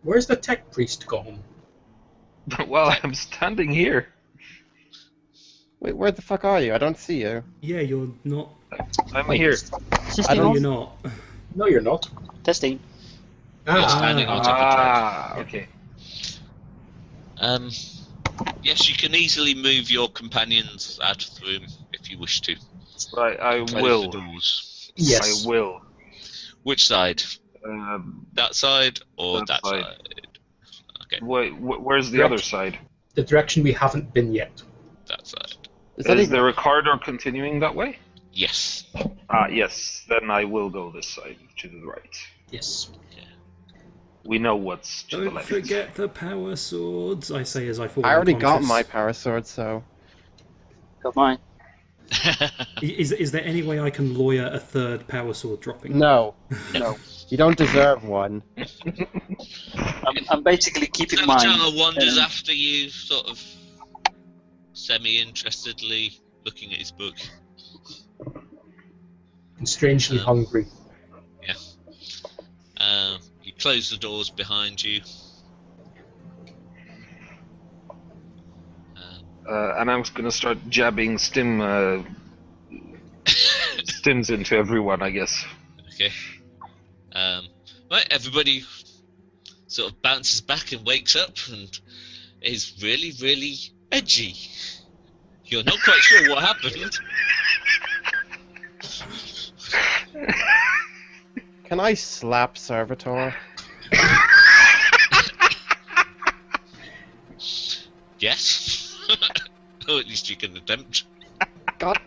Where's the tech priest gone? Well, I'm standing here. Wait, where the fuck are you? I don't see you. Yeah, you're not. I'm here. I No, don't- you're not. No, you're not. Testing. You're standing on top of Okay. Yes, you can easily move your companions out of the room if you wish to. Right, I Close will. the doors. Yes. I will. Which side? Um, That side or That that side. side? Okay, wait, where's the other side? The direction we haven't been yet. that side. Is that Is even... there a corridor continuing that way? Yes. Yes. Then I will go this side to the right. Yes. We know what's to the Don't left. forget the power swords, I say as I fall I already got unconscious. my power sword, so... Got mine. Is there any way I can lawyer a third power sword dropping? No. No. You don't deserve one. I'm basically keeping mine. Serveter wanders um, after you, sort of semi-interestedly looking at his book. And strangely hungry. You close the doors behind you. And I'm going to start jabbing stims into everyone, I guess. Okay. Right, everybody sort of bounces back and wakes up and is really, really edgy. You're not quite sure what happened. Can I slap Serveter? Yes. Or at least you can attempt. God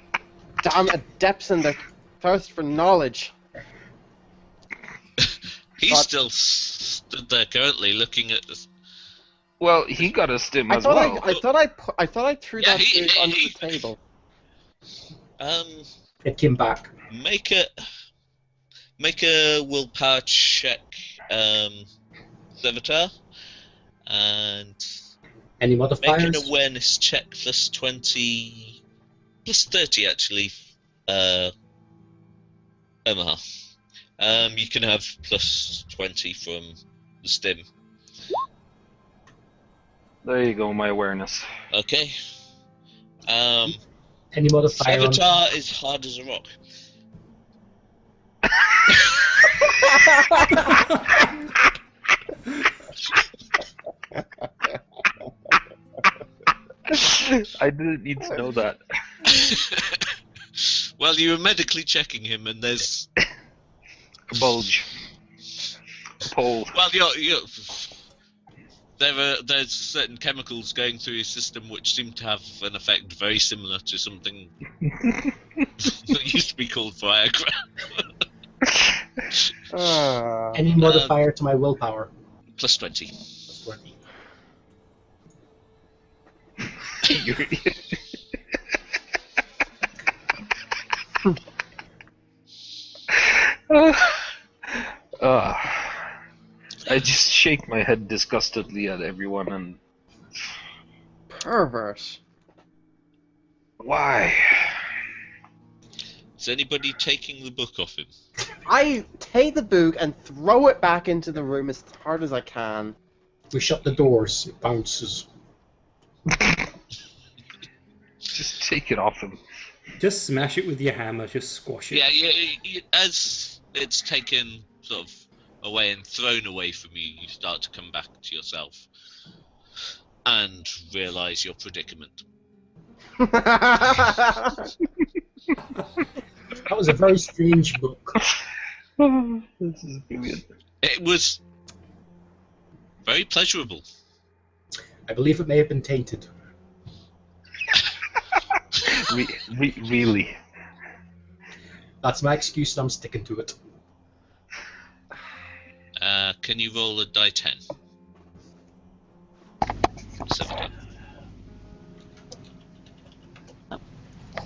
damn adepts and their thirst for knowledge. He's God. still stood there currently looking at the... Well, he got a stim I as thought well. I thought I threw Yeah, that he- thing under he- the table. It came back. Make a willpower check, Serveter, and Any make modifiers? an awareness check plus 20, plus 30 actually, OhmA. You can have plus 20 from the stim. There you go, my awareness. Okay. Any modifier? on- Serveter is hard as a rock. I didn't need to know that. Well, you were medically checking him, and there's... A bulge. A pole. Well, there's certain chemicals going through his system which seem to have an effect very similar to something that used to be called Viagra. Any modifier to my willpower? Plus 20. Plus 20. I just shake my head disgustedly at everyone and... Pervert. Why? Is anybody taking the book off him? I take the book and throw it back into the room as hard as I can. We shut the doors. It bounces. Just take it off him. Just smash it with your hammer, just squash it. Yeah, as it's taken sort of away and thrown away from you, you start to come back to yourself and realise your predicament. That was a very strange book. This is brilliant. It was very pleasurable. I believe it may have been tainted. Really? That's my excuse, and I'm sticking to it. Can you roll a die 10? 17.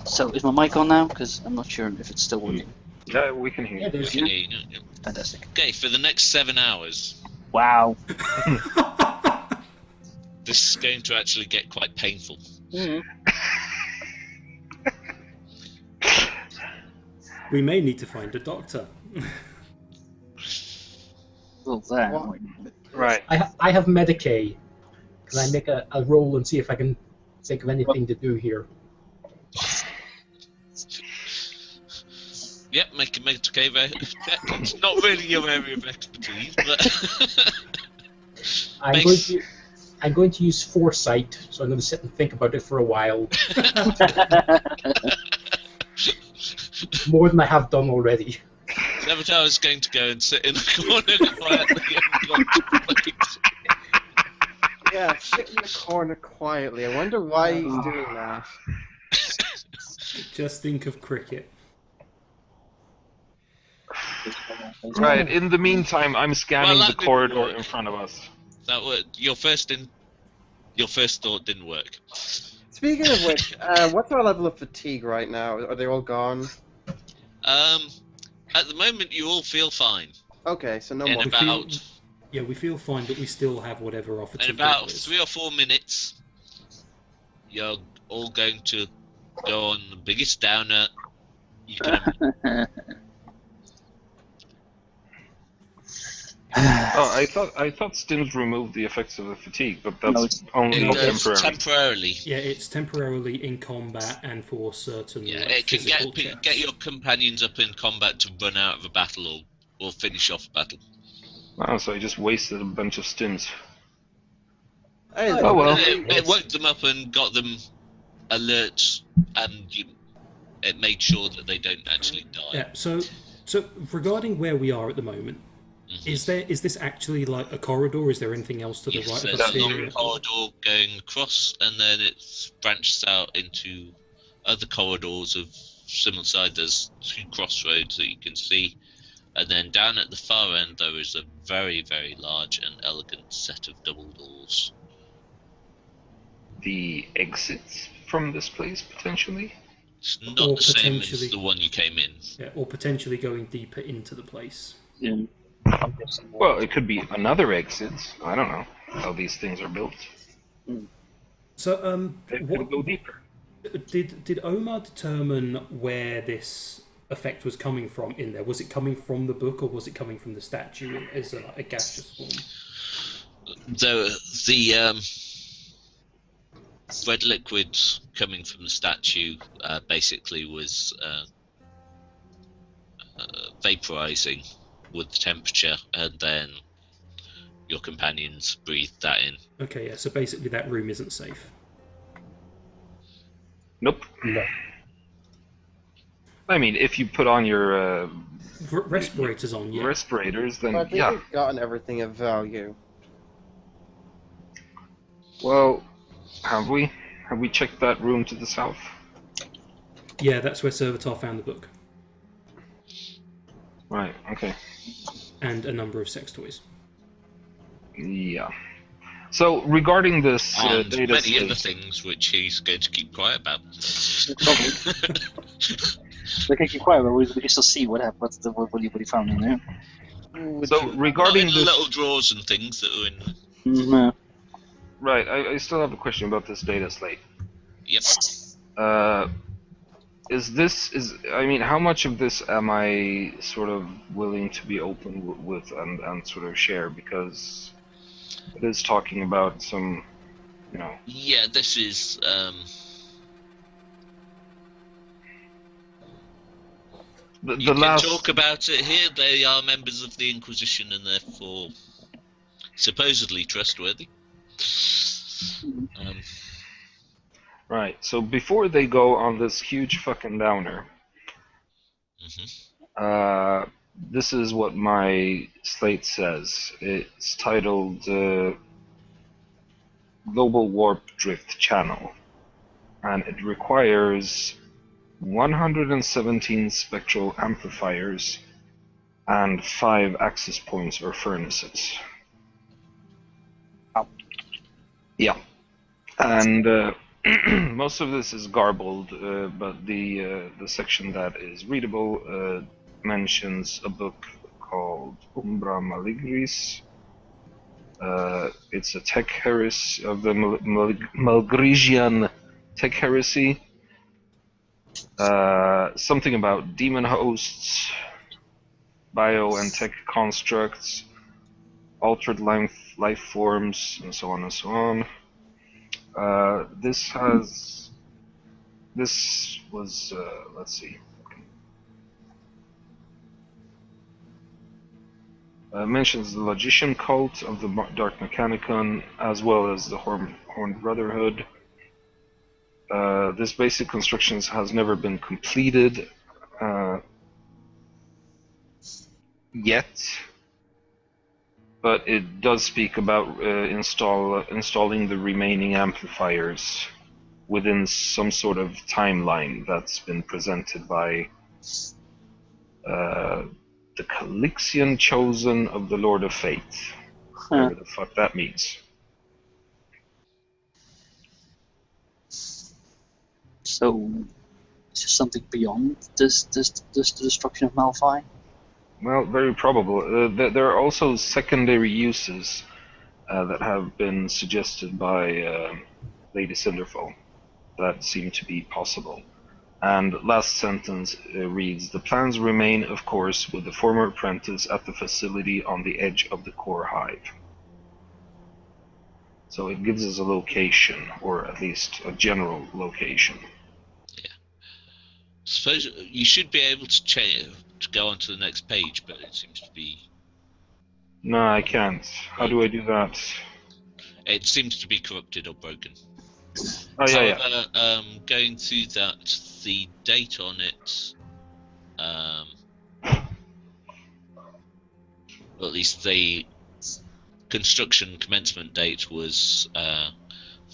So is my mic on now? Because I'm not sure if it's still working. Yeah, we can hear Yeah, you. there's Okay, yeah. Fantastic. Okay, for the next 7 hours, Wow. this is going to actually get quite painful. We may need to find a doctor. Well, there. What? Right. I have Medicaid. Can I make a roll and see if I can think of anything to do here? Yep, make a Medicaid check. It's not really your area of expertise, but I'm going to use foresight, so I'm going to sit and think about it for a while. More than I have done already. Serveter is going to go and sit in the corner quietly and contemplate. Yeah, sit in the corner quietly. I wonder why he's doing that. Just think of cricket. Right. In the meantime, I'm scanning Well, the that didn't corridor work. in front of us. That were your first thought didn't work. Speaking of which, what's our level of fatigue right now? Are they all gone? At the moment, you all feel fine. Okay, so no In more. about Yeah, we feel fine, but we still have whatever our in fatigue about level is. 3 or 4 minutes, you're all going to go on the biggest downer you can. Oh, I thought stims removed the effects of the fatigue, but that's No, it's- only No, temporary. Temporarily. Yeah, it's temporarily in combat and for certain Yeah, like, it can physical get checks. your companions up in combat to run out of a battle or finish off a battle. Oh, so I just wasted a bunch of stims. Hey, Oh, well. It woke them up and got them alert, and it made sure that they don't actually die. Yeah, so regarding where we are at the moment, Mhm. is this actually like a corridor? Is there anything else to the Yes, right there's of us a long here? corridor going across, and then it branches out into other corridors of similar size. There's 2 crossroads that you can see, and then down at the far end there is a very, very large and elegant set of double doors. The exits from this place, potentially? It's not Or the same potentially- as the one you came in. Yeah, or potentially going deeper into the place. Yeah. I'm guessing more. Well, it could be another exit. I don't know how these things are built. So, It what could go deeper. did OhmA determine where this effect was coming from in there? Was it coming from the book, or was it coming from the statue as a gaseous form? The red liquid coming from the statue basically was vaporizing with the temperature, and then your companions breathed that in. Okay, yeah. So basically, that room isn't safe. Nope. No. I mean, if you put on your Respirators on, yeah. respirators, then I think yeah. we've gotten everything of value. Well, have we? Have we checked that room to the south? Yeah, that's where Serveter found the book Right, okay. and a number of sex toys. Yeah. So, regarding this And data many other slate, things which he's going to keep quiet about. We can keep quiet, but we can still see what happened. What he found in there. so regarding Not in this, little drawers and things that are in. No. right, I still have a question about this data slate. Yep. I mean, how much of this am I sort of willing to be open with and sort of share? Because it is talking about some, you know. Yeah, this is. The You can last. talk about it here. They are members of the Inquisition and therefore supposedly trustworthy. Right, so before they go on this huge fucking downer, this is what my slate says. It's titled Global Warp Drift Channel, and it requires 117 spectral amplifiers and 5 access points or furnaces. Yeah, and most of this is garbled, but the section that is readable mentions a book called Umbra Maligris. It's a tech heresy of the Malgrisian tech heresy. Something about demon hosts, bio and tech constructs, altered life forms, and so on and so on. This was, let's see. Mentions the Logician cult of the Dark Mechanicon, as well as the Horned Brotherhood. This basic construction has never been completed yet, but it does speak about installing the remaining amplifiers within some sort of timeline that's been presented by the Calixian Chosen of the Lord of Fate. Whatever the fuck that means. So, is there something beyond this the destruction of Malfi? Well, very probable. There are also secondary uses that have been suggested by Lady Cinderfall that seem to be possible. And last sentence reads, the plans remain, of course, with the former apprentice at the facility on the edge of the core hive. So it gives us a location, or at least a general location. Yeah. Suppose you should be able to change to go on to the next page, but it seems to be... No, I can't. How do I do that? It seems to be corrupted or broken. Oh, yeah, However, going through that, the date on it, or at least the construction commencement date was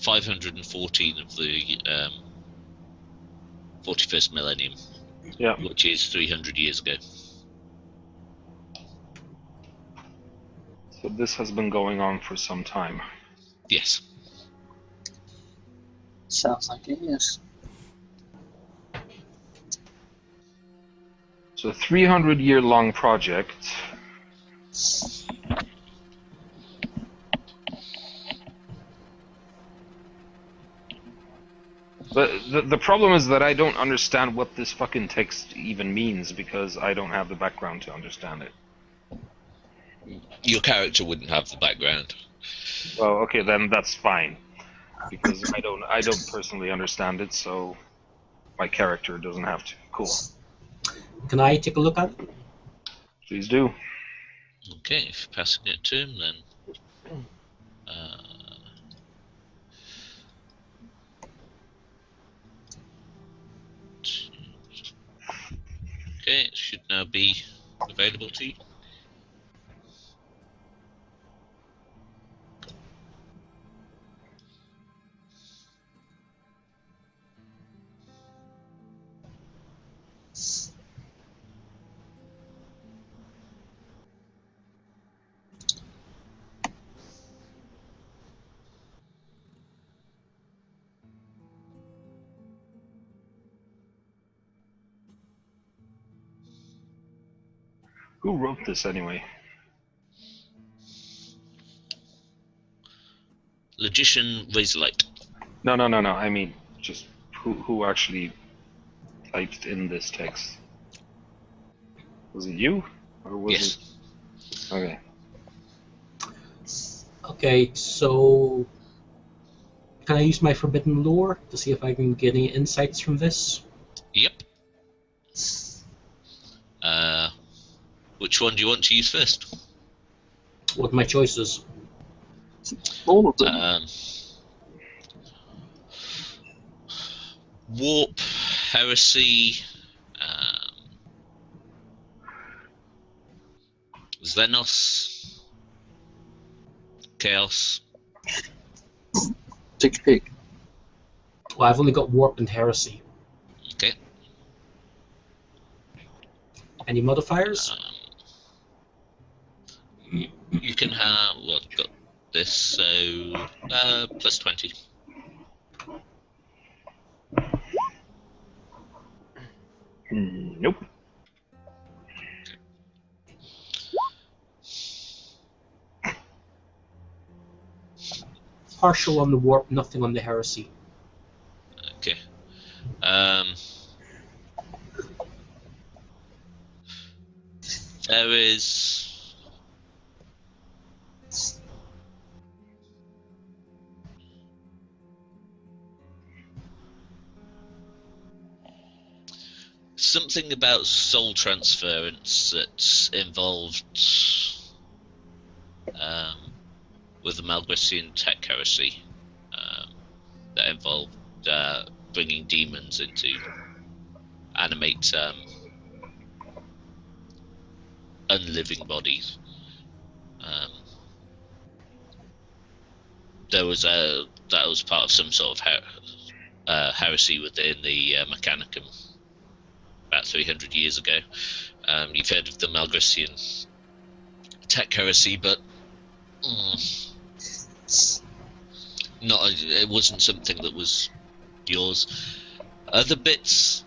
514 of the 41st millennium, yeah. which is 300 years ago. So this has been going on for some time. Yes. Sounds like it, yes. So a 300-year-long project. But the problem is that I don't understand what this fucking text even means, because I don't have the background to understand it. Your character wouldn't have the background. Well, okay, then that's fine, because I don't personally understand it, so my character doesn't have to. Cool. Can I take a look at it? Please do. Okay, if you're passing it to him, then... okay, it should now be available to you. Who wrote this anyway? Logician Razorlight. No. I mean, just who actually typed in this text? Was it you, or was Yes. it? Okay. Okay, so can I use my forbidden lore to see if I can get any insights from this? Yep. Which one do you want to use first? What are my choices? All of them. Warp, Heresy, Xenos, Chaos. Take a pick. Well, I've only got Warp and Heresy. Okay. Any modifiers? You can have, well, I've got this, so plus 20. Nope. Partial on the Warp, nothing on the Heresy. Okay. There is something about soul transference that's involved with the Malgressian tech heresy that involved bringing demons in to animate unliving bodies. That was part of some sort of heresy within the Mechanicum about 300 years ago. You've heard of the Malgressian tech heresy, but it wasn't something that was yours. Other bits,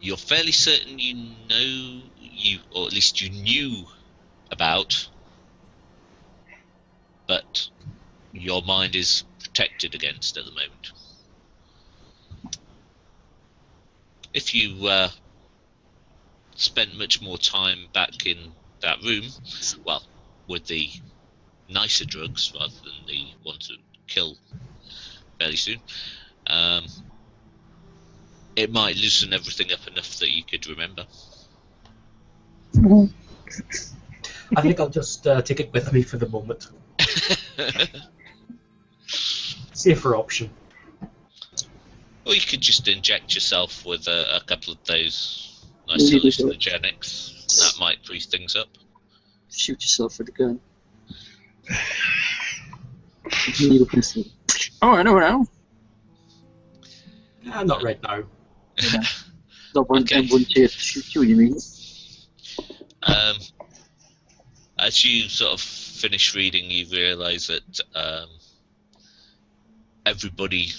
you're fairly certain or at least you knew about, but your mind is protected against at the moment. If you spent much more time back in that room, well, with the nicer drugs rather than the ones that kill fairly soon, it might loosen everything up enough that you could remember. I think I'll just take it with me for the moment. Safer option. Or you could just inject yourself with a couple of those nice hallucinogenics. That might freeze things up. Shoot yourself with a gun. You need a pistol. Oh, I know now. Not right now. Not one to shoot you mean? As you sort of finish reading, you realise that everybody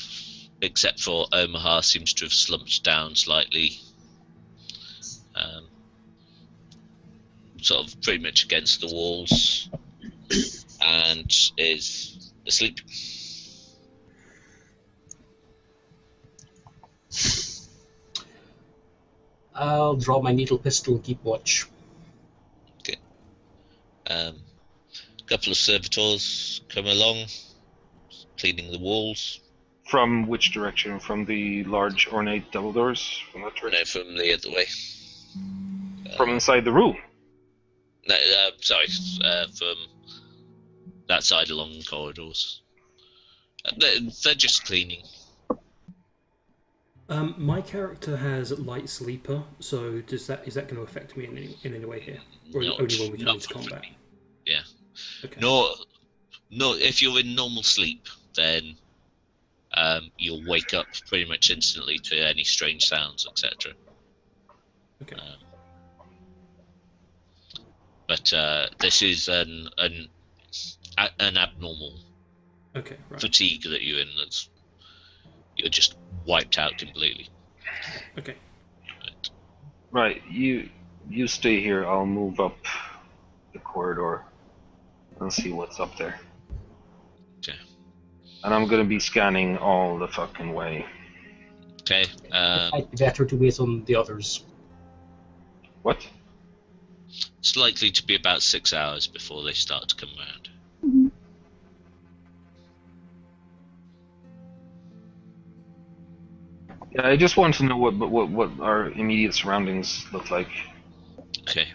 except for OhmA seems to have slumped down slightly, sort of pretty much against the walls, and is asleep. I'll draw my needle pistol and keep watch. Okay. A couple of servitors come along, cleaning the walls. From which direction? From the large ornate double doors? From that direction? No, from the other way. From inside the room? No, sorry, from that side along the corridors. They're just cleaning. My character has light sleeper, so is that going to affect me in any way here, or Not- only when we come not into for combat? me. Yeah. Okay. No. If you're in normal sleep, then you'll wake up pretty much instantly to any strange sounds, etc. Okay. But this is an abnormal Okay. Right. fatigue that you're in. You're just wiped out completely. Okay. Right, you stay here. I'll move up the corridor and see what's up there. Okay. And I'm gonna be scanning all the fucking way. Okay. It might be better to wait on the others. What? It's likely to be about 6 hours before they start to come around. Yeah, I just want to know what our immediate surroundings look like. Okay.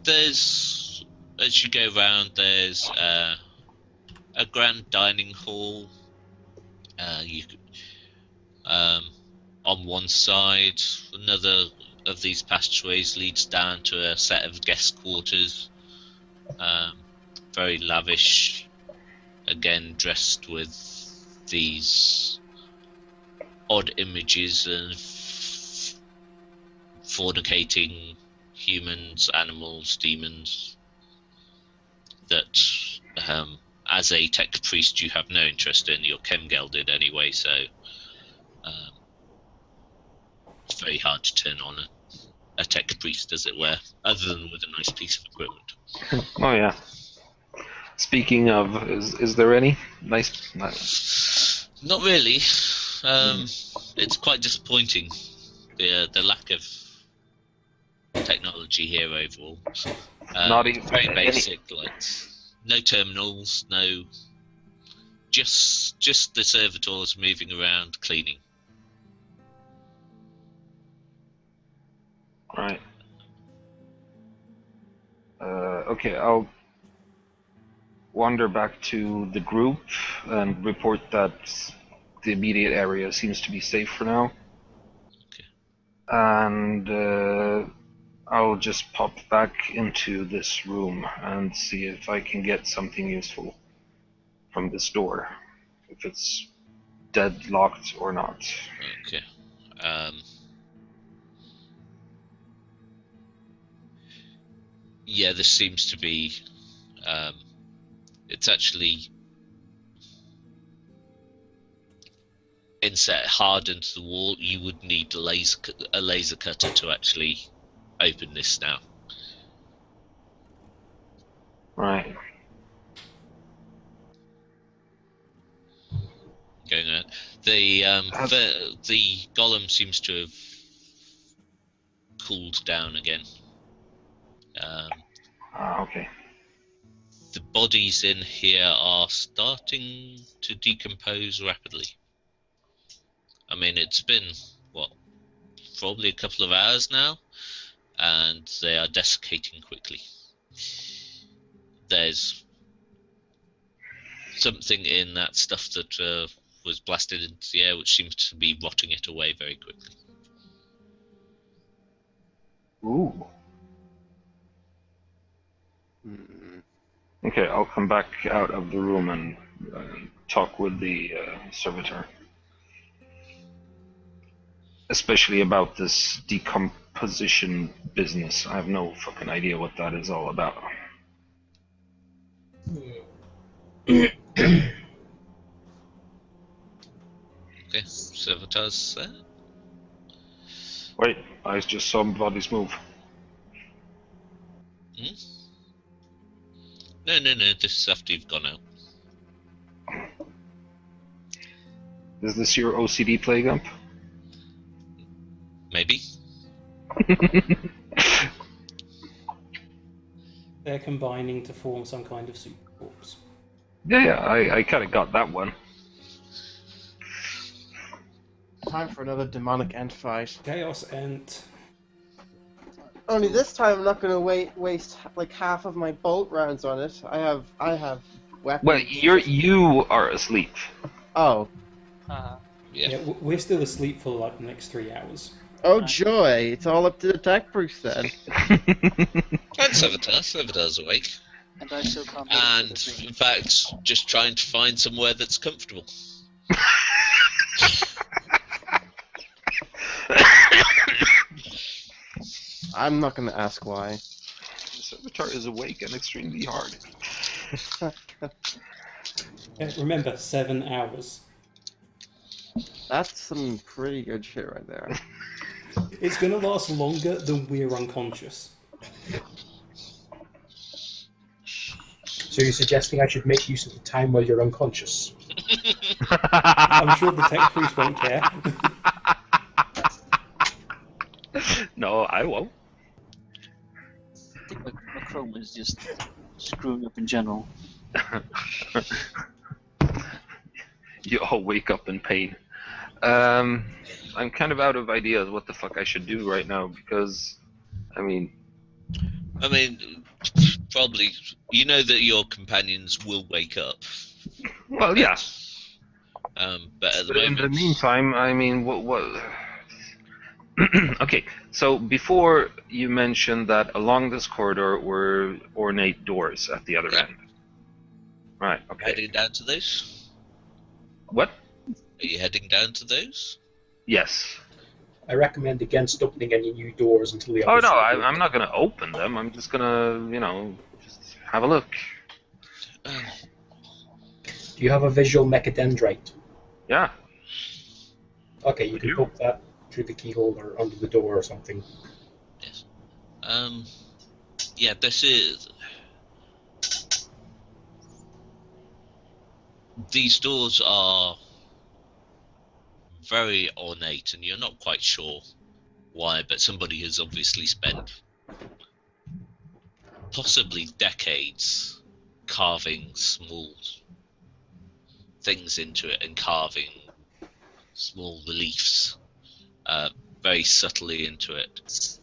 There's, as you go around, there's a grand dining hall. On one side, another of these passageways leads down to a set of guest quarters. Very lavish, again dressed with these odd images of fornicating humans, animals, demons, that as a tech priest you have no interest in. You're chem-gelded anyway, so it's very hard to turn on a tech priest, as it were, other than with a nice piece of equipment. Oh yeah. Speaking of, is there any nice? Not really. It's quite disappointing, the lack of technology here overall. Not even very any- basic, like no terminals, no. Just the servitors moving around cleaning. Right. Okay, I'll wander back to the group and report that the immediate area seems to be safe for now. Okay. And I'll just pop back into this room and see if I can get something useful from this door, if it's deadlocked or not. Okay. Yeah, this seems to be. It's actually inset hard into the wall. You would need a laser cutter to actually open this now. Right. Going on. The golem seems to have cooled down again. Okay. The bodies in here are starting to decompose rapidly. I mean, it's been, what, probably a couple of hours now, and they are desiccating quickly. There's something in that stuff that was blasted into the air which seems to be rotting it away very quickly. Ooh. Hmm. Okay, I'll come back out of the room and talk with the servitor. Especially about this decomposition business. I have no fucking idea what that is all about. Okay, Servitor's there. Wait, I just saw bodies move. Hmm? No, this is after you've gone out. Is this your OCD play, Gump? Maybe. They're combining to form some kind of super corpse. Yeah, I kind of got that one. Time for another demonic ant fight. Chaos Ant. Only this time I'm not going to waste like half of my bolt rounds on it. I have weapons. Well, you are asleep. Oh. Yeah. We're still asleep for like the next 3 hours. Oh joy! It's all up to the tech Bruce then. And Servitor's awake. And I still can't. And in fact, just trying to find somewhere that's comfortable. I'm not going to ask why. Serveter is awake and extremely hard. Yeah, remember, 7 hours. That's some pretty good shit right there. It's going to last longer than we're unconscious. So you're suggesting I should make use of the time while you're unconscious? I'm sure the tech priest won't care. No, I won't. I think my Chrome is just screwing up in general. You all wake up in pain. I'm kind of out of ideas what the fuck I should do right now because, I mean, probably, you know that your companions will wake up. well, yeah. But at the But in moment, the meantime, I mean, what? Okay, so before you mentioned that along this corridor were ornate doors at the other Yeah. end. Right. Okay. heading down to those? What? Are you heading down to those? Yes. I recommend against opening any new doors until the Oh others no, are I'm not gonna open them. I'm just gonna, just have a look. Do you have a visual mechadendrite? Yeah. Okay, you can do. poke that through the keyhole or under the door or something. Yes. Yeah, this is. These doors are very ornate, and you're not quite sure why, but somebody has obviously spent possibly decades carving small things into it and carving small reliefs very subtly into it.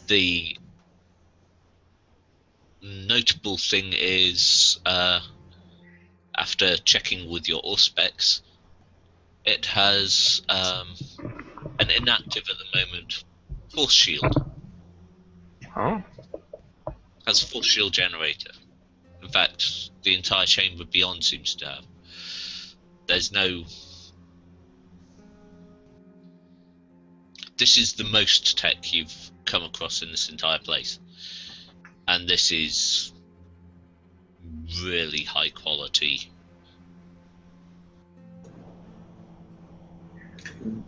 The notable thing is, after checking with your Auspex, it has an inactive at the moment force shield. Oh. Has a force shield generator. In fact, the entire chamber beyond seems to have. There's no. This is the most tech you've come across in this entire place, and this is really high quality.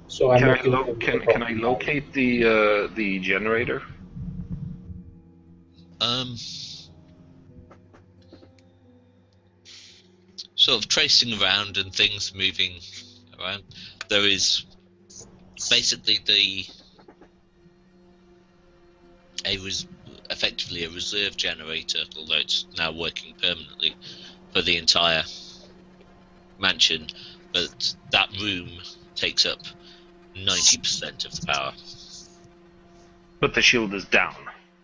So I'm Can looking can I locate the generator? Sort of tracing around and things moving around. There is basically effectively a reserve generator, although it's now working permanently for the entire mansion, but that room takes up 90% of the power. But the shield is down.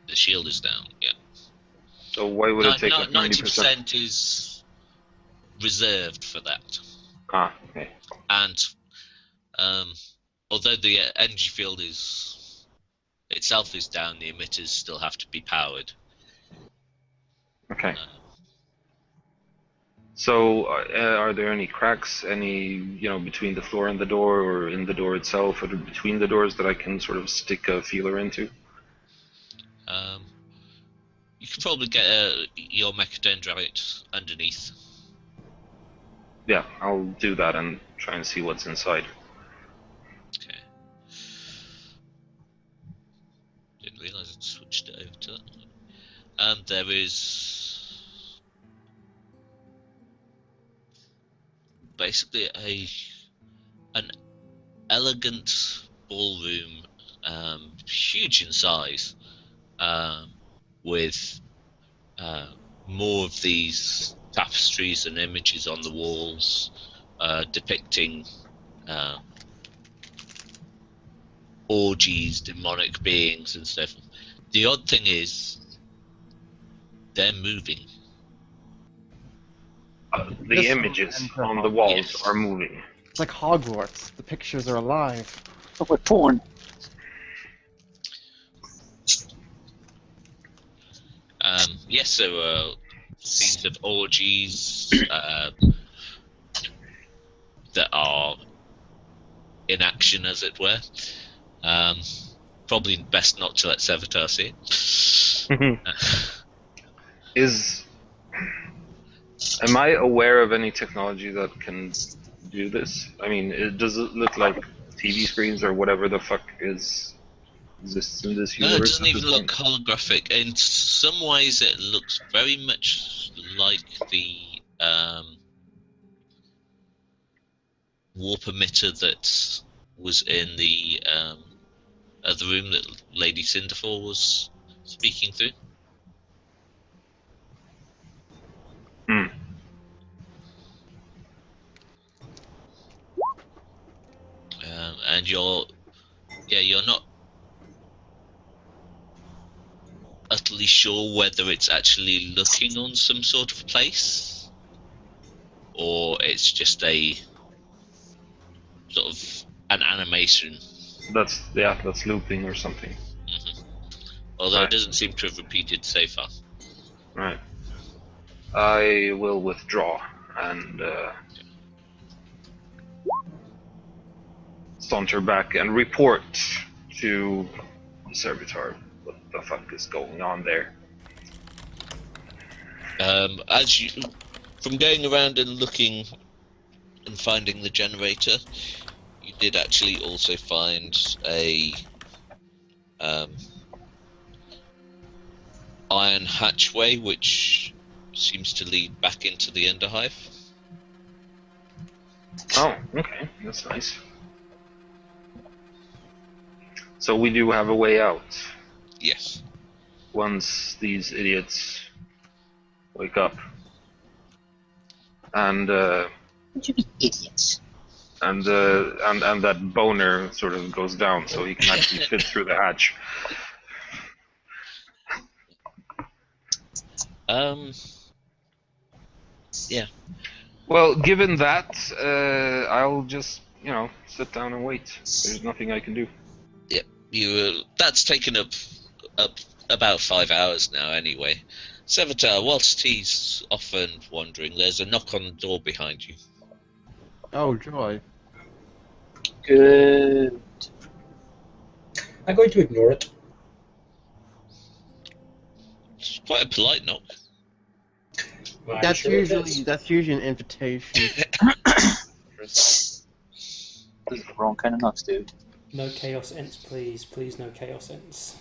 The shield is down, yeah. So why would it take up 90% is reserved for that. Ah, okay. And although the energy field itself is down, the emitters still have to be powered. Okay. So, are there any cracks, between the floor and the door, or in the door itself, or between the doors that I can sort of stick a feeler into? You could probably get your mechadendrite underneath. Yeah, I'll do that and try and see what's inside. Okay. Didn't realise it switched it over to that. And there is basically an elegant ballroom, huge in size, with more of these tapestries and images on the walls, depicting orgies, demonic beings and stuff. The odd thing is, they're moving. The images on the walls Yes. are moving. It's like Hogwarts. The pictures are alive. Oh, we're porn. Yes, so scenes of orgies that are in action, as it were. Probably best not to let Serveter see it. Am I aware of any technology that can do this? I mean, does it look like TV screens or whatever the fuck exists in this No, universe? it doesn't even look holographic. In some ways, it looks very much like the warp emitter that was in the other room that Lady Cinderfall was speaking through. Hmm. And you're not utterly sure whether it's actually looking on some sort of place, or it's just a sort of an animation. That's looping or something. Although Right. it doesn't seem to have repeated so far. Right. I will withdraw and saunter back and report to the Serveter what the fuck is going on there. As you, from going around and looking and finding the generator, you did actually also find a iron hatchway, which seems to lead back into the underhive. Oh, okay, that's nice. So we do have a way out Yes. once these idiots wake up. And What do you mean, idiots? and that boner sort of goes down, so he can actually fit through the hatch. Yeah. Well, given that, I'll just sit down and wait. There's nothing I can do. Yep. That's taken up about 5 hours now, anyway. Serveter, whilst he's off and wandering, there's a knock on the door behind you. Oh joy! Good. I'm going to ignore it. It's quite a polite knock. I'm That's sure it is. usually an invitation. This is the wrong kind of knocks, dude. No chaos ents, please. Please, no chaos ents.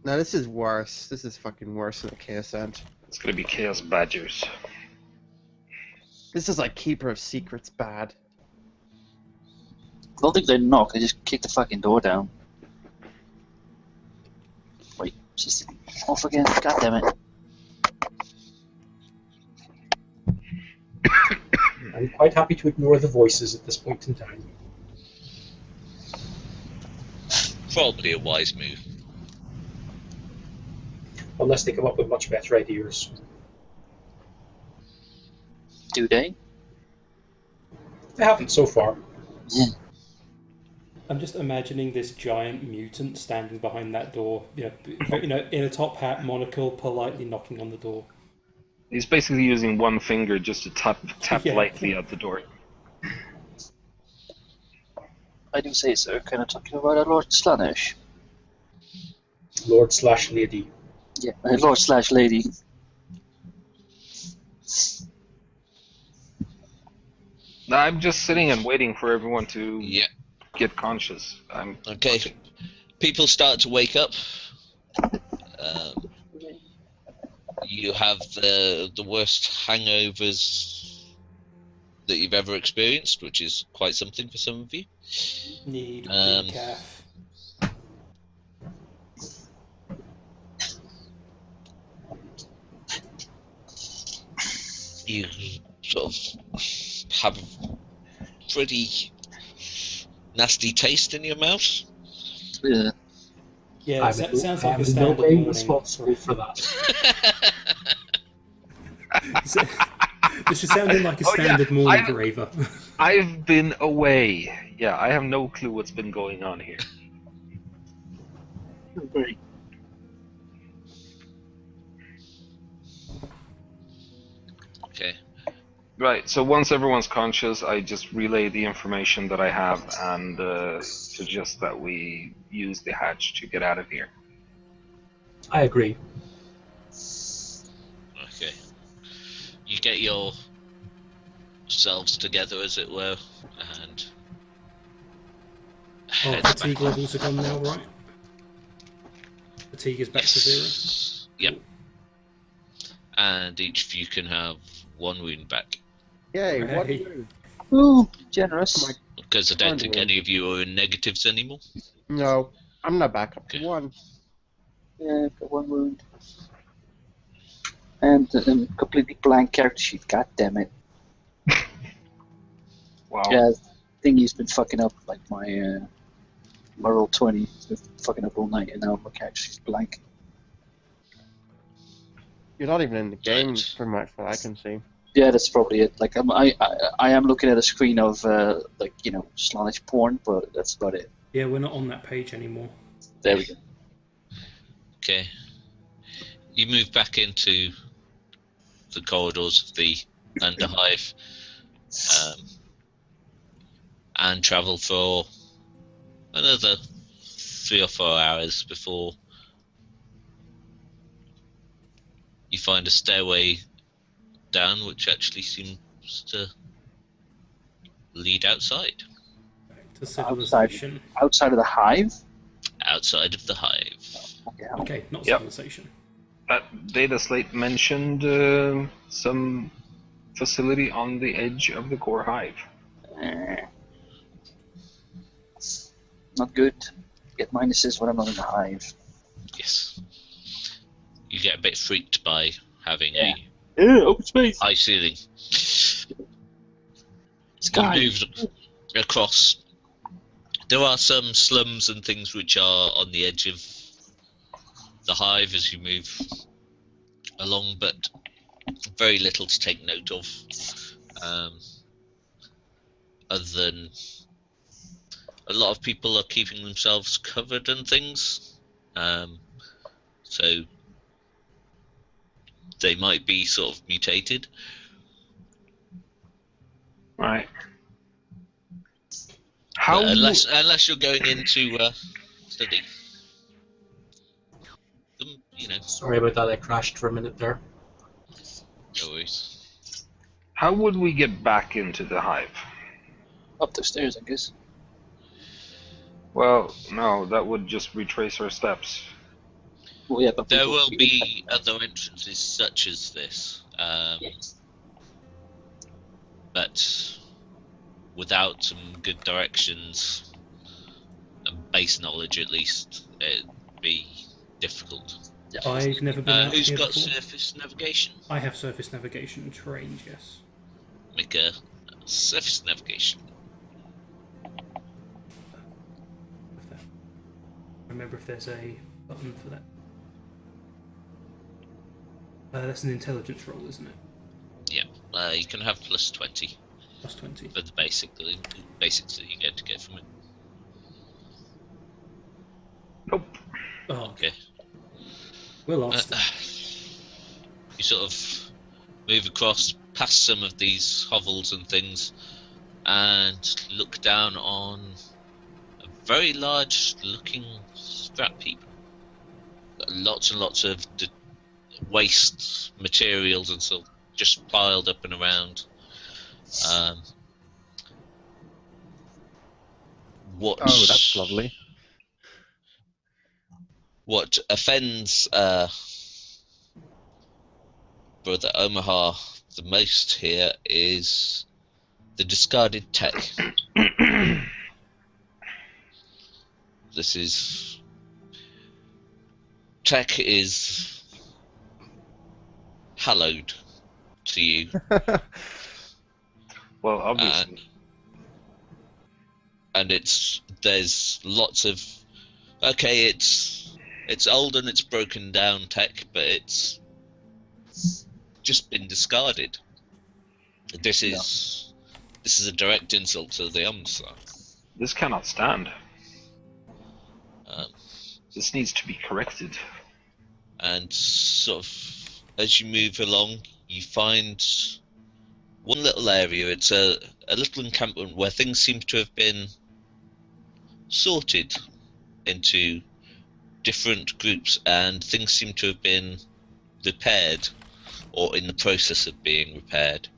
No, this is worse. This is fucking worse than a chaos ant. It's gonna be Chaos Badgers. This is like Keeper of Secrets bad. I don't think they knock, they just kick the fucking door down. Wait, it's just off again. God damn it. I'm quite happy to ignore the voices at this point in time. Probably a wise move. Unless they come up with much better ideas. Do they? They haven't so far. Yeah. I'm just imagining this giant mutant standing behind that door, in a top hat, monocle, politely knocking on the door. He's basically using one finger just to tap Yeah. lightly at the door. I do say so, kind of talking about a Lord Slaanesh. Lord/Lady. Yeah, a Lord/Lady. I'm just sitting and waiting for everyone to Yeah. get conscious. Okay. People start to wake up. You have the worst hangovers that you've ever experienced, which is quite something for some of you. Need decaf. You sort of have a pretty nasty taste in your mouth. Yeah. Yeah, it sounds like a I'm in no standard way morning. responsible for that. This is sounding like a Oh, yeah. standard morning for Ava. I've been away. Yeah, I have no clue what's been going on here. Right. Okay. Right, so once everyone's conscious, I just relay the information that I have and suggest that we use the hatch to get out of here. I agree. Okay. You get yourselves together, as it were, and head back. Fatigue levels are gone now, right? Fatigue is back to 0. Yep. And each of you can have 1 wound back. Yay! What? Hey. Ooh, generous. Because I don't think any of you are in negatives anymore. No, I'm not back up to Okay. 1. Yeah, I've got 1 wound. And a completely blank character sheet, god damn it. Wow. Yeah, thingy's been fucking up, like my roll 20. It's been fucking up all night, and now my character sheet's blank. You're not even in the game, Right. from what I can see. Yeah, that's probably it. Like I am looking at a screen of Slaanesh porn, but that's about it. Yeah, we're not on that page anymore. There we go. Okay. You move back into the corridors of the underhive, and travel for another 3 or 4 hours before you find a stairway down, which actually seems to lead outside. Back to civilization. Outside of the hive. Outside of the hive. Okay. Okay, not Yep. civilization. That data slate mentioned some facility on the edge of the core hive. Not good. Get minuses when I'm not in the hive. Yes. You get a bit freaked by having Yeah. Open space. a high ceiling. Sky. across. There are some slums and things which are on the edge of the hive as you move along, but very little to take note of, other than a lot of people are keeping themselves covered and things, so they might be sort of mutated. Right. But unless you're going into study them, you know. Sorry about that, I crashed for a minute there. No worries. How would we get back into the hive? Up the stairs, I guess. Well, no, that would just retrace our steps. Well, yeah, but There people- will be other entrances such as this, but without some good directions and base knowledge, at least, it'd be difficult. I've never been out Who's here got before. surface navigation? I have surface navigation trained, yes. Make a surface navigation. With that. Remember if there's a button for that. That's an intelligence roll, isn't it? Yeah, you can have plus 20 Plus 20. for the basics that you get to get from it. Nope. Oh, Okay. we're lost. You sort of move across past some of these hovels and things and look down on a very large looking scrap heap. Lots and lots of waste materials and so just piled up and around. What Oh, that's lovely. What offends Brother OhmA the most here is the discarded tech. This is tech is hallowed to you. Well, obviously. And there's lots of it's old and it's broken down tech, but it's just been discarded. This is a direct insult to the OhmA. This cannot stand. Um, This needs to be corrected. and sort of as you move along, you find one little area. It's a little encampment where things seem to have been sorted into different groups, and things seem to have been repaired or in the process of being repaired.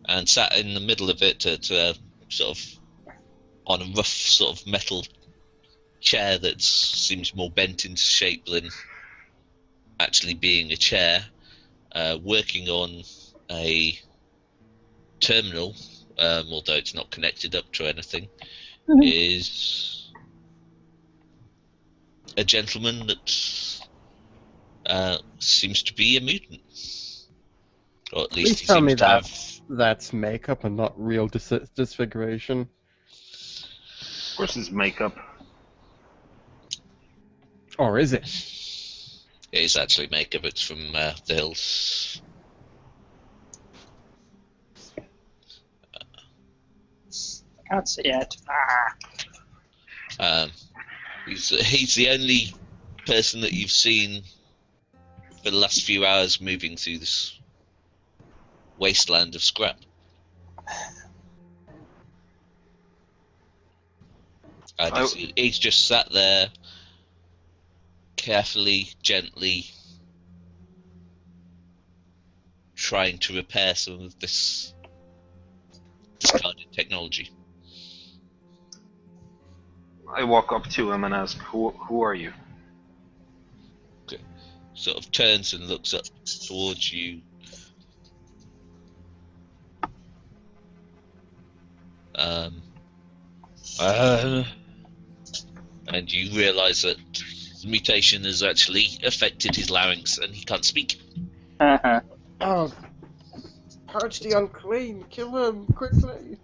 And sat in the middle of it at sort of on a rough sort of metal chair that seems more bent into shape than actually being a chair, working on a terminal, although it's not connected up to anything, is a gentleman that seems to be a mutant. Or at least Please he tell seems me to have. that's makeup and not real disfiguration. Of course, it's makeup. Or is it? It is actually makeup. It's from the hills. Can't see it. He's the only person that you've seen for the last few hours moving through this wasteland of scrap. And he's just sat there, carefully, gently, trying to repair some of this discarded technology. I walk up to him and ask, who are you? Sort of turns and looks up towards you. And you realise that the mutation has actually affected his larynx and he can't speak. Oh, purge the unclean! Kill him quickly!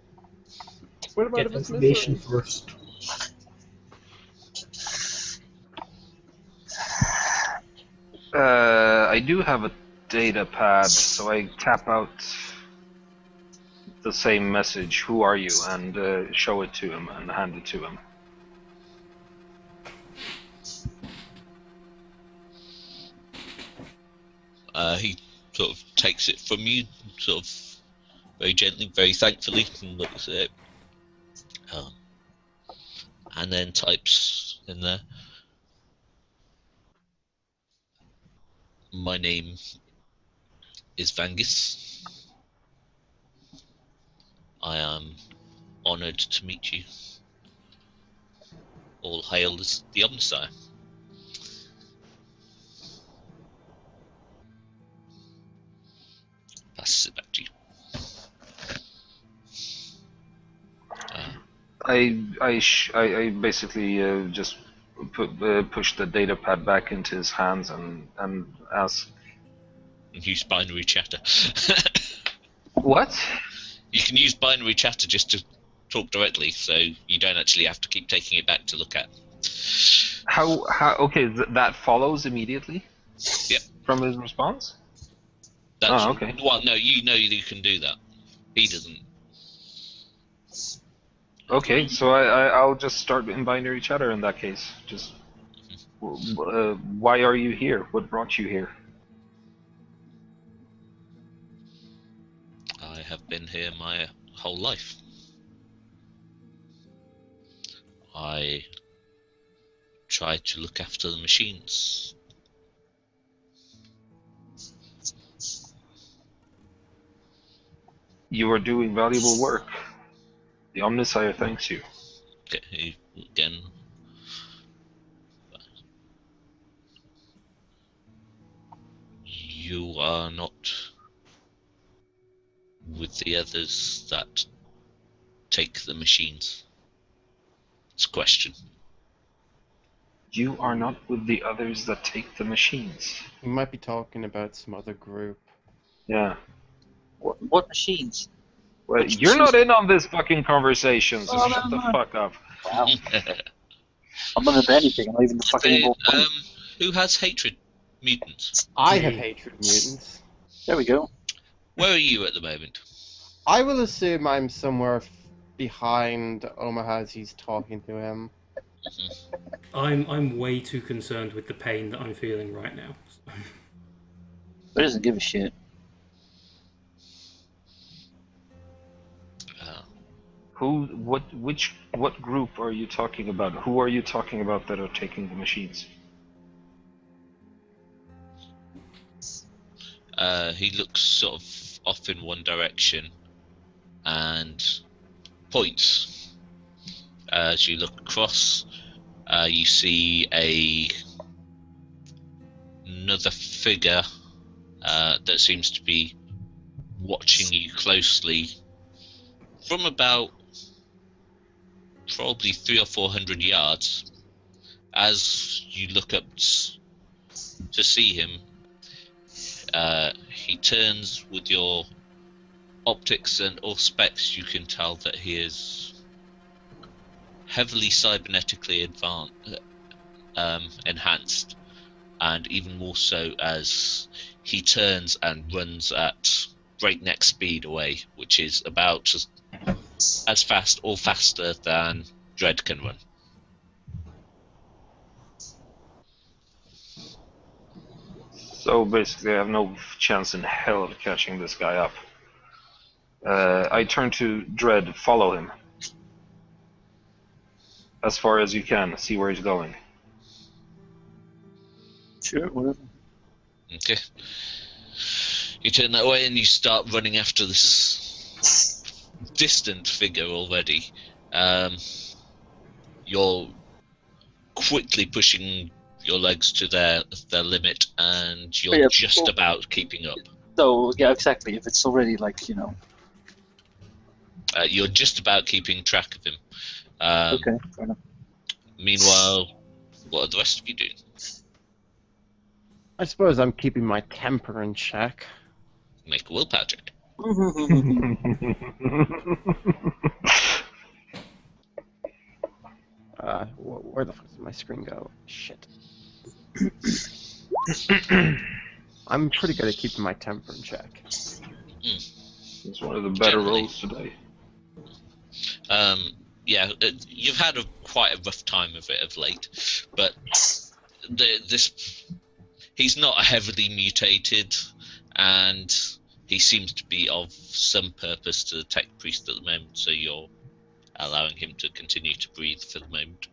What about Get if it's information misery? first. I do have a data pad, so I tap out the same message, "Who are you?" and show it to him and hand it to him. He sort of takes it from you, sort of very gently, very thankfully, and looks at it. And then types in there. My name is Vangus. I am honoured to meet you. All hail the Omnisire. Passes it back to you. I basically just push the data pad back into his hands and ask, Use binary chatter. "What?" You can use binary chatter just to talk directly, so you don't actually have to keep taking it back to look at. How? Okay, that follows immediately. Yep. From his response. That's, okay. Well, no, you know you can do that. He doesn't. Okay, so I'll just start in binary chatter in that case. Just, why are you here? What brought you here? I have been here my whole life. I try to look after the machines. You are doing valuable work. The Omnisire thanks you. Okay, again. You are not with the others that take the machines. It's a question. You are not with the others that take the machines. You might be talking about some other group. Yeah. What machines? Well, Which you're machines? not in on this fucking conversation, so Oh, shut the no. fuck up. Wow. I'm not into anything. I'm not even the fucking involved. Who has hatred mutants? I have hatred mutants. There we go. Where are you at the moment? I will assume I'm somewhere behind OhmA as he's talking to him. I'm way too concerned with the pain that I'm feeling right now. But he doesn't give a shit. What group are you talking about? Who are you talking about that are taking the machines? He looks sort of off in one direction and points. As you look across, you see another figure that seems to be watching you closely from about probably 300 or 400 yards. As you look up to see him, he turns. With your optics and all specs, you can tell that he is heavily cybernetically enhanced, and even more so as he turns and runs at breakneck speed away, which is about as fast or faster than Dread can run. So basically, I have no chance in hell of catching this guy up. I turn to Dread, follow him. As far as you can, see where he's going. Sure, whatever. Okay. You turn that way and you start running after this distant figure already. You're quickly pushing your legs to their limit, and you're just about keeping up. So, yeah, exactly. If it's already, like, you know... You're just about keeping track of him. Okay, fair enough. Meanwhile, what are the rest of you doing? I suppose I'm keeping my temper in check. Make a willpower check. Where the fuck did my screen go? Shit. I'm pretty good at keeping my temper in check. It's one of the better Generally. rolls today. Yeah, you've had quite a rough time of it of late, but he's not heavily mutated, and he seems to be of some purpose to the tech priest at the moment, so you're allowing him to continue to breathe for the moment.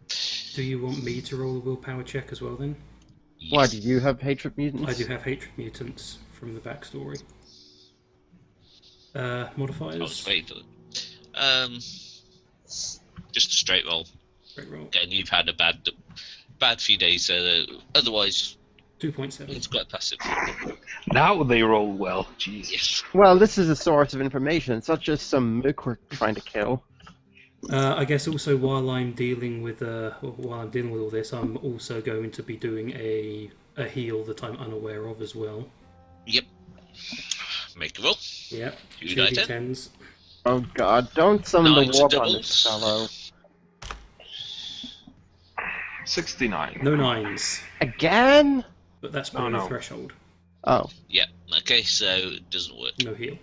Do you want me to roll a willpower check as well then? Why, Yes. do you have hatred mutants? I do have hatred mutants from the backstory. Modifiers? I was waiting for them. Just a straight roll. Great roll. Again, you've had a bad few days, otherwise 2.7. it's quite passive. Now they roll well. Jesus. Yes. Well, this is a source of information. It's not just some mook we're trying to kill. I guess also while I'm dealing with all this, I'm also going to be doing a heal that I'm unaware of as well. Yep. Make a roll. Yep. 2d10. 2d10s. Oh god, don't summon the Nines warp on doubles. this fellow. 69. No 9s, Again? but that's Oh, below the no. threshold. Oh. Yeah. Okay, so it doesn't work. No heal.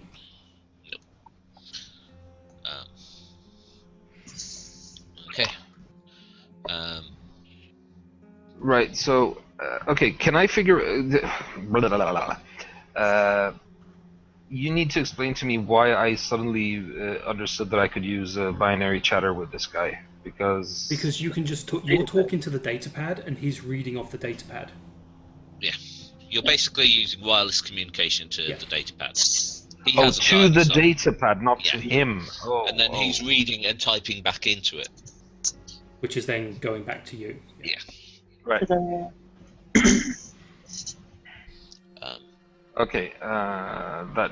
Okay. Right, so, okay, can I figure... blah, blah, blah, blah. You need to explain to me why I suddenly understood that I could use binary chatter with this guy, because... Because you can just you're talking to the datapad and he's reading off the datapad. Yeah. You're basically using wireless communication to Yeah. the datapad. He Oh, hasn't to got the it, so- datapad, not to Yeah. him. Oh, And then oh. he's reading and typing back into it. Which is then going back to you. Yeah. Right. Okay, that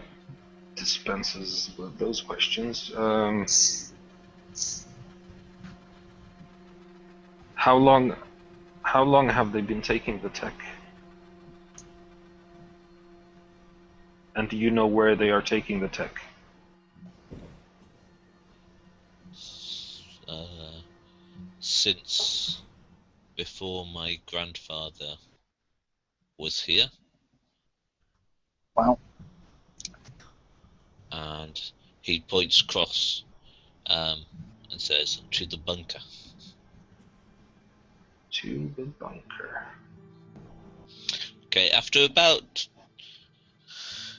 dispenses with those questions. How long have they been taking the tech? And do you know where they are taking the tech? Since before my grandfather was here, Wow. and he points across and says, "To the bunker." To the bunker. Okay, after about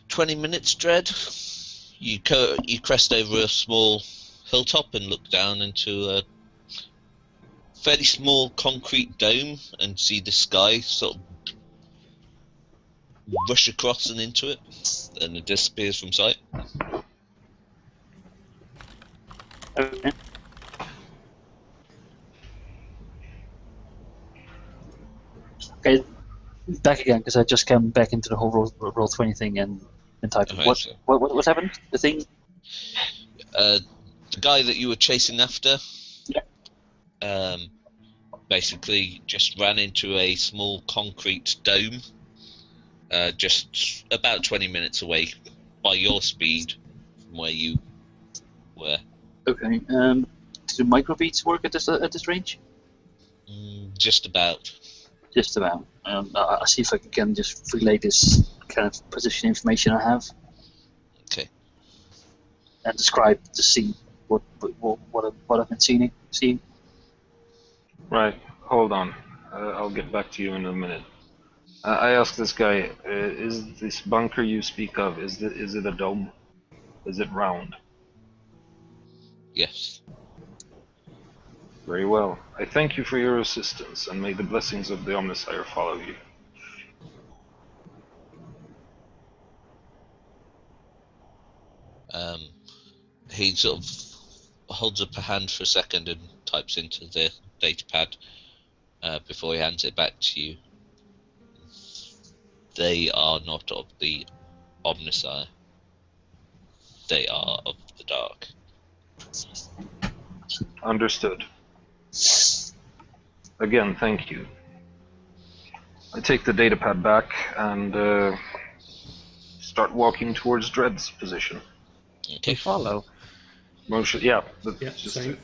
20 minutes, Dread, you crest over a small hilltop and look down into a fairly small concrete dome and see the sky sort of rush across and into it, and it disappears from sight. Okay. Okay, back again because I just came back into the whole roll 20 thing and typing. Alright, What, so- what happened? The thing? The guy that you were chasing after, Yeah. basically just ran into a small concrete dome, just about 20 minutes away by your speed from where you were. Okay. Do microbeats work at this range? Just about. Just about. I'll see if I can just relay this kind of position information I have Okay. and describe the scene. What I've been seeing. Right, hold on. I'll get back to you in a minute. I asked this guy, is this bunker you speak of, is it a dome? Is it round? Yes. Very well. I thank you for your assistance, and may the blessings of the Omnisire follow you. He sort of holds up a hand for a second and types into the datapad before he hands it back to you. They are not of the Omnisire. They are of the Dark. Understood. Again, thank you. I take the datapad back and start walking towards Dread's position. Okay. Follow. Motion, yeah. Yeah, just same.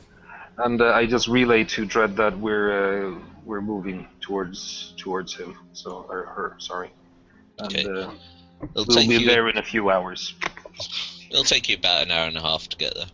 And I just relay to Dread that we're moving towards him. So or her, sorry. And Okay. It'll we'll take be you. there in a few hours. It'll take you about an hour and a half to get there.